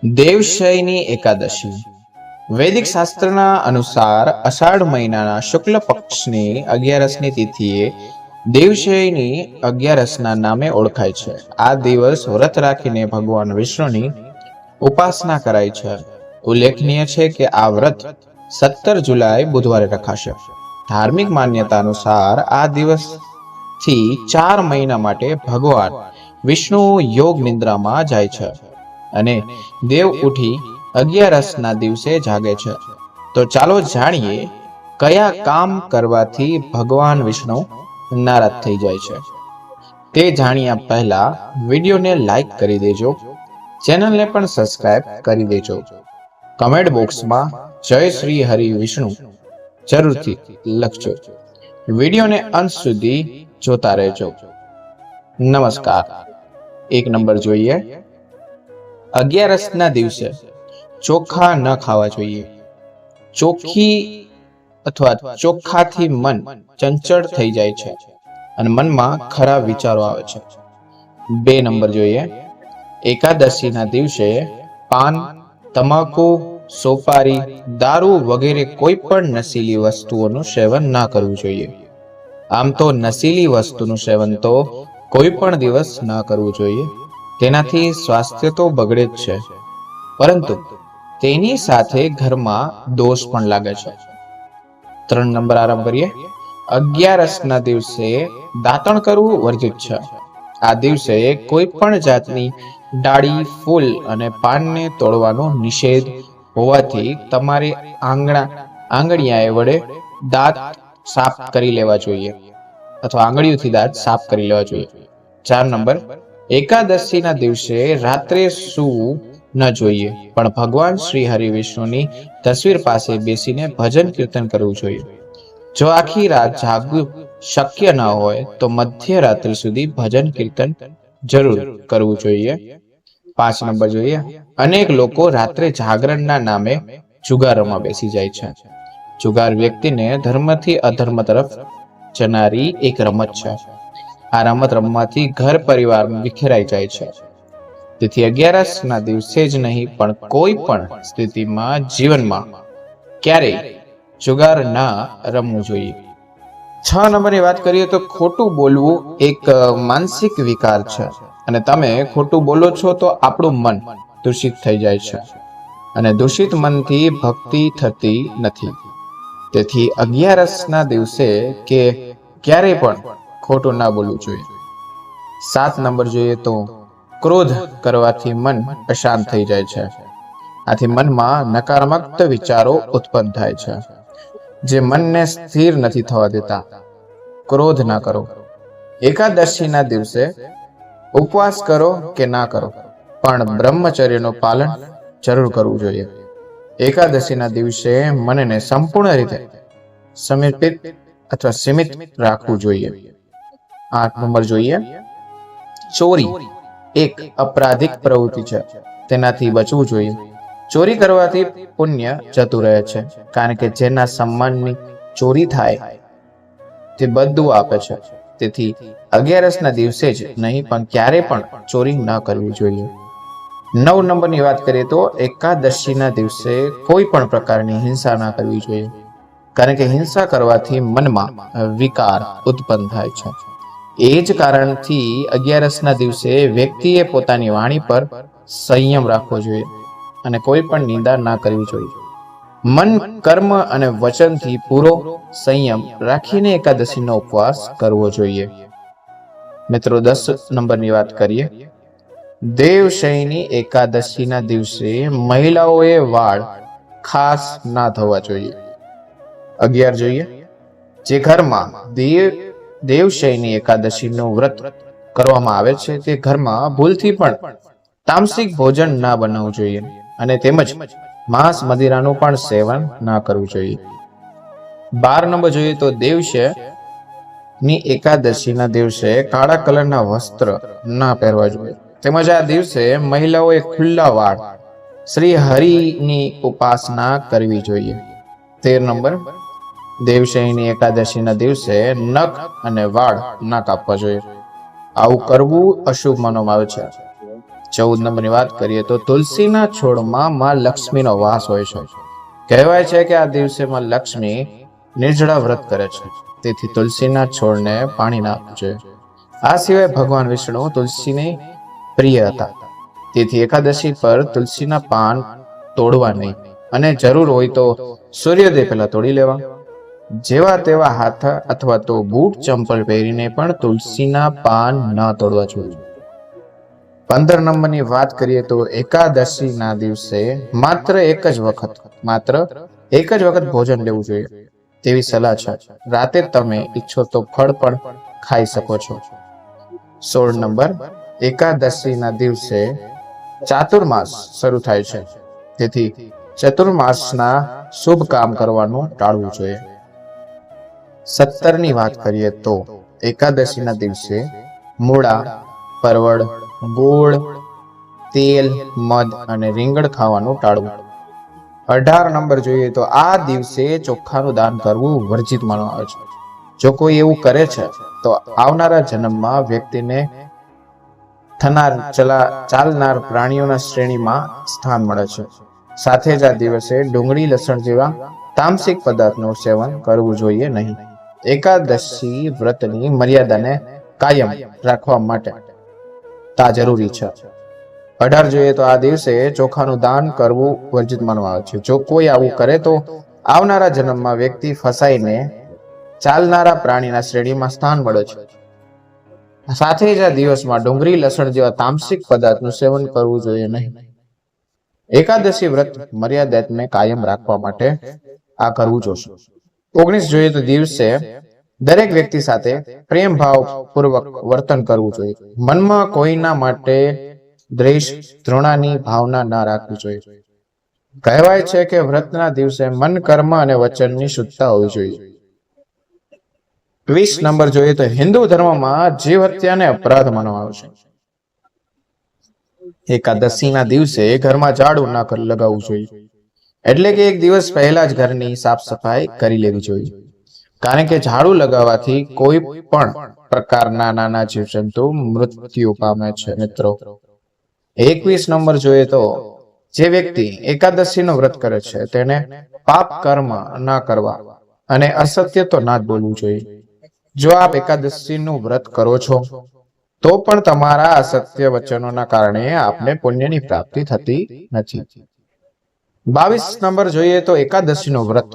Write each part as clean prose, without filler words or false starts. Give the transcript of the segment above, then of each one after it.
દેવશયની એકાદશી વૈદિક શાસ્ત્રના અનુસાર અષાઢ મહિનાના શુક્લ પક્ષની 11મી તિથિએ દેવશયની 11ના નામે ઓળખાય છે. આ દિવસ વ્રત રાખીને ભગવાન વિષ્ણુની ઉપાસના કરાય છે. ઉલ્લેખનીય છે કે આ વ્રત 17 જુલાઈ બુધવારે રખાશે. ધાર્મિક માન્યતા અનુસાર આ દિવસથી 4 મહિના માટે ભગવાન વિષ્ણુ યોગ નિદ્રામાં જાય છે અને દેવ ઉઠી 11ના દિવસે જાગે છે. તો ચાલો જાણીએ કયા કામ કરવાથી ભગવાન વિષ્ણુ નારાજ થઈ જાય છે. તે જાણ્યા પહેલા વિડીયોને લાઈક કરી દેજો, ચેનલને પણ સબસ્ક્રાઇબ કરી દેજો. કમેન્ટ બોક્સમાં જય શ્રી હરિ વિષ્ણુ જરૂરથી લખજો. વિડીયોને અંત સુધી જોતા રહેજો. નમસ્કાર. 1 નંબર જોઈએ. 11ના દિવસે ચોખા ન ખાવા જોઈએ. ચોખી અથવા ચોખાથી મન ચંચળ થઈ જાય છે અને મનમાં ખરાબ વિચારો આવે છે. 2 નંબર જોઈએ. એકાદશીના દિવસે પાન, તમાકુ, સોપારી, દારૂ વગેરે કોઈ પણ નશીલી વસ્તુઓનું સેવન ના કરવું જોઈએ. આમ તો નશીલી વસ્તુનું સેવન તો કોઈ પણ દિવસ ના કરવું જોઈએ. તેનાથી સ્વાસ્થ્ય તો બગડે જ છે, પરંતુ તેની સાથે ઘરમાં દોષ પણ લાગે છે. 3 નંબર આરંભ કરીએ. 11ના દિવસે દાંતણ કરવું વર્જિત છે. આ દિવસે કોઈ પણ જાતની ડાળી, ફૂલ અને પાનને તોડવાનો નિષેધ હોવાથી તમારે આંગળીયા વડે દાંત સાફ કરી લેવા જોઈએ અથવા આંગળીઓથી દાંત સાફ કરી લેવા જોઈએ. 4 નંબર. એકાદશીના દિવસે રાત્રે સૂવું ન જોઈએ, પણ ભગવાન શ્રી હરિ વિષ્ણુની તસવીર પાસે બેસીને ભજન કીર્તન કરવું જોઈએ. જો આખી રાત જાગવું શક્ય ન હોય તો મધ્યરાત્રિ સુધી ભજન કીર્તન જરૂર કરવું જોઈએ. 5 નંબર જોઈએ. અનેક લોકો રાત્રે જાગરણના નામે જુગારમાં બેસી જાય છે. જુગાર વ્યક્તિને ધર્મથી અધર્મ તરફ જનારી એક રમત છે. આ રમત રમવાથી ઘર પરિવાર વિખેરાઈ જાય છે. તેથી 11ના દિવસે જ નહીં પણ કોઈ પણ સ્થિતિમાં જીવનમાં ક્યારેય જુગાર ના રમવું જોઈએ. 6 નંબરની વાત કરીએ તો ખોટું બોલવું એક માનસિક વિકાર છે અને તમે ખોટું બોલો છો તો આપણું મન દૂષિત થઈ જાય છે અને દૂષિત મનથી ભક્તિ થતી નથી. તેથી 11ના દિવસે કે ક્યારેય પણ ખોટું ના બોલવું જોઈએ. 7 નંબર જોઈએ તો ક્રોધ કરવાથી મન અશાંત થઈ જાય છે. આથી મનમાં નકારાત્મક વિચારો ઉત્પન્ન થાય છે, જે મનને સ્થિર નથી થવા દેતા. ક્રોધ ના કરો. એકાદશીના દિવસે ઉપવાસ કરો કે ના કરો, પણ બ્રહ્મચર્યનું પાલન જરૂર કરવું જોઈએ. એકાદશીના દિવસે મનને સંપૂર્ણ રીતે સમર્પિત અથવા સીમિત રાખવું જોઈએ. 8 નંબર જોઈએ. ચોરી એક અપરાધિક પ્રવૃત્તિ છે, તેનાથી બચવું જોઈએ. ચોરી કરવાથી પુણ્ય જતું રહે છે, કારણ કે જેના સન્માનની ચોરી થાય તે બધું આપે છે. તેથી 11ના દિવસે જ નહીં પણ ક્યારે પણ ચોરી ન કરવી જોઈએ. 9 નંબરની વાત કરીએ તો એકાદશીના દિવસે કોઈ પણ પ્રકારની હિંસા ના કરવી જોઈએ, કારણ કે હિંસા કરવાથી મનમાં વિકાર ઉત્પન્ન થાય છે. એ જ કારણથી 11ના દિવસે વ્યક્તિએ પોતાની વાણી પર સંયમ રાખવો જોઈએ અને કોઈ પણ નિંદા ના કરવી જોઈએ. મન, કર્મ અને વચનથી પૂરો સંયમ રાખીને એકાદશીનો ઉપવાસ કરવો જોઈએ. મિત્રો 10 નંબરની વાત કરીએ. દેવશયની એકાદશીના દિવસે મહિલાઓએ વાળ ખાસ ના ધોવા જોઈએ. 11 જોઈએ. જે ઘરમાં દેવશયની એકાદશીનું વ્રત કરવામાં આવે છે તે ઘરમાં ભૂલથી પણ તામસિક ભોજન ના બનાવવું જોઈએ અને તેમજ માંસ મદિરાનું પણ સેવન ના કરવું જોઈએ. 12 નંબર જોઈએ તો દેવશયની એકાદશીના દિવસે કાળા કલરના વસ્ત્ર ના પહેરવા જોઈએ. તેમજ આ દિવસે મહિલાઓએ ખુલ્લા વાળ શ્રી હરિની ઉપાસના કરવી જોઈએ. 13 નંબર. દેવશયની એકાદશીના દિવસે નખ અને વાળ ના કાપવા જોઈએ. આવું કરવું અશુભ માનવામાં આવે છે. 14 નંબરની વાત કરીએ તો તુલસીના છોડમાં માં લક્ષ્મીનો વાસ હોય છે. કહેવાય છે કે આ દિવસે માં લક્ષ્મી નિર્જળા વ્રત કરે છે, તેથી તુલસીના છોડને પાણી ના આપવું જોઈએ. આ સિવાય ભગવાન વિષ્ણુ તુલસીને પ્રિય હતા, તેથી એકાદશી પર તુલસીના પાન તોડવા નહીં અને જરૂર હોય તો સૂર્યોદય પહેલા તોડી લેવા. જેવા તેવા હાથ અથવા તો બૂટ ચંપલ પહેરીને પણ તુલસીના પાન ન તોડવા જોઈએ. 15 નંબરની વાત કરીએ તો એકાદશીના દિવસે માત્ર એક જ વખત ભોજન લેવું જોઈએ તેવી સલાહ છે. રાતે તમે ઈચ્છો તો ફળ પણ ખાઈ શકો છો. 16 નંબર, એકાદશીના દિવસે ચાતુર્માસ શરૂ થાય છે, તેથી ચતુર્માસના શુભ કામ કરવાનું ટાળવું જોઈએ. 17ની વાત કરીએ તો એકાદશીના દિવસે મૂળા, પરવળ, ગોળ, તેલ, મધ અને રીંગણ ખાવાનું ટાળવું. 18 નંબર જોઈએ તો આ દિવસે ચોખાનું દાન કરવું વર્જિત માનવામાં આવે છે. જો કોઈ એવું કરે છે તો આવનારા જન્મમાં વ્યક્તિને ચાલનાર પ્રાણીઓના શ્રેણીમાં સ્થાન મળે છે. સાથે જ આ દિવસે ડુંગળી, લસણ જેવા તામસિક પદાર્થનું સેવન કરવું જોઈએ નહીં. એકાદશી વ્રતની મર્યાદાને કાયમ રાખવા માટે તા જરૂરી છે. 18 જોઈએ તો આ દિવસે ચોખાનું દાન કરવું વર્જિત માનવામાં આવે છે. જો કોઈ આવું કરે તો આવનારા જન્મમાં વ્યક્તિ ફસાઈને ચાલનારા પ્રાણીના શ્રેણીમાં સ્થાન મળે છે. સાથે જ આ દિવસમાં ડુંગળી, લસણ જેવા તામસિક પદાર્થનું સેવન કરવું જોઈએ નહીં. એકાદશી વ્રત મર્યાદાને કાયમ રાખવા માટે આ કરવું જોશે. 19 જોઈએ તો દિવસે દરેક વ્યક્તિ સાથે પ્રેમ ભાવ પૂર્વક વર્તન કરવું જોઈએ. મનમાં કોઈના માટે દ્વેષ, ઘૃણાની ભાવના ના રાખવી જોઈએ. કહેવાય છે કે વ્રતના દિવસે મન, કર્મ અને વચનની શુદ્ધતા હોવી જોઈએ. 20 નંબર જોઈએ તો હિન્દુ ધર્મમાં જીવ હત્યાને અપરાધ માનવામાં આવે છે. એકાદશીના દિવસે ઘરમાં ઝાડુ ના લગાવવું જોઈએ, એટલે કે એક દિવસ પહેલા જ ઘરની સાફ સફાઈ કરી લેવી જોઈએ. કારણ કે ઝાડુ લગાવવાથી કોઈ પણ પ્રકારના નાના જીવજંતુ મૃત્યુ પામે છે. મિત્રો, 21 નંબર જોઈએ તો જે વ્યક્તિ એકાદશીનું વ્રત કરે છે તેને પાપ કર્મ ના કરવા અને અસત્ય તો ના જ બોલવું જોઈએ. જો આપ એકાદશીનું વ્રત કરો છો તો પણ તમારા અસત્ય વચનોના કારણે આપને પુણ્યની પ્રાપ્તિ થતી નથી. 22 નંબર જોઈએ તો એકાદશીનું વ્રત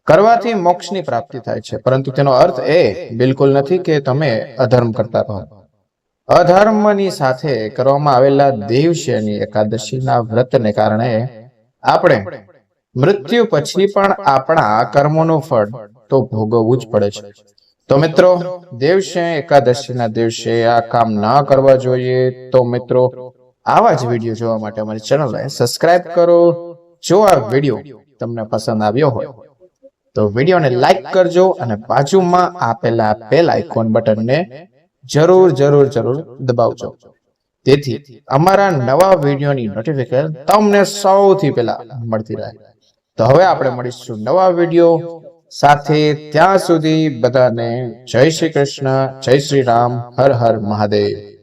કરવાથી મોક્ષની પ્રાપ્તિ થાય છે, પરંતુ તેનો અર્થ એ બિલકુલ નથી કે તમે અધર્મ કરતા રહો. અધર્મની સાથે કરવામાં આવેલા દેવશયની એકાદશીના વ્રતને કારણે આપણે મૃત્યુ પછી પણ આપણા કર્મોનું ફળ તો ભોગવવું જ પડે છે. તો મિત્રો, દેવશય એકાદશીના દિવસે આ કામ ના કરવા જોઈએ. તો મિત્રો, આવા જ વિડીયો જોવા માટે અમારી ચેનલને સબસ્ક્રાઇબ કરો. જો આ વિડીયો તમને પસંદ આવ્યો હોય તો વિડીયોને લાઈક કરજો અને બાજુમાં આપેલા બેલ આઇકોન બટનને જરૂર દબાવજો, તેથી અમારા નવા વિડીયોની નોટિફિકેશન તમને સૌથી પહેલા મળતી રહે. તો હવે આપણે મળીશું નવા વિડીયો સાથે. ત્યાં સુધી બધાને જય શ્રી કૃષ્ણ, જય શ્રી રામ, હર હર મહાદેવ.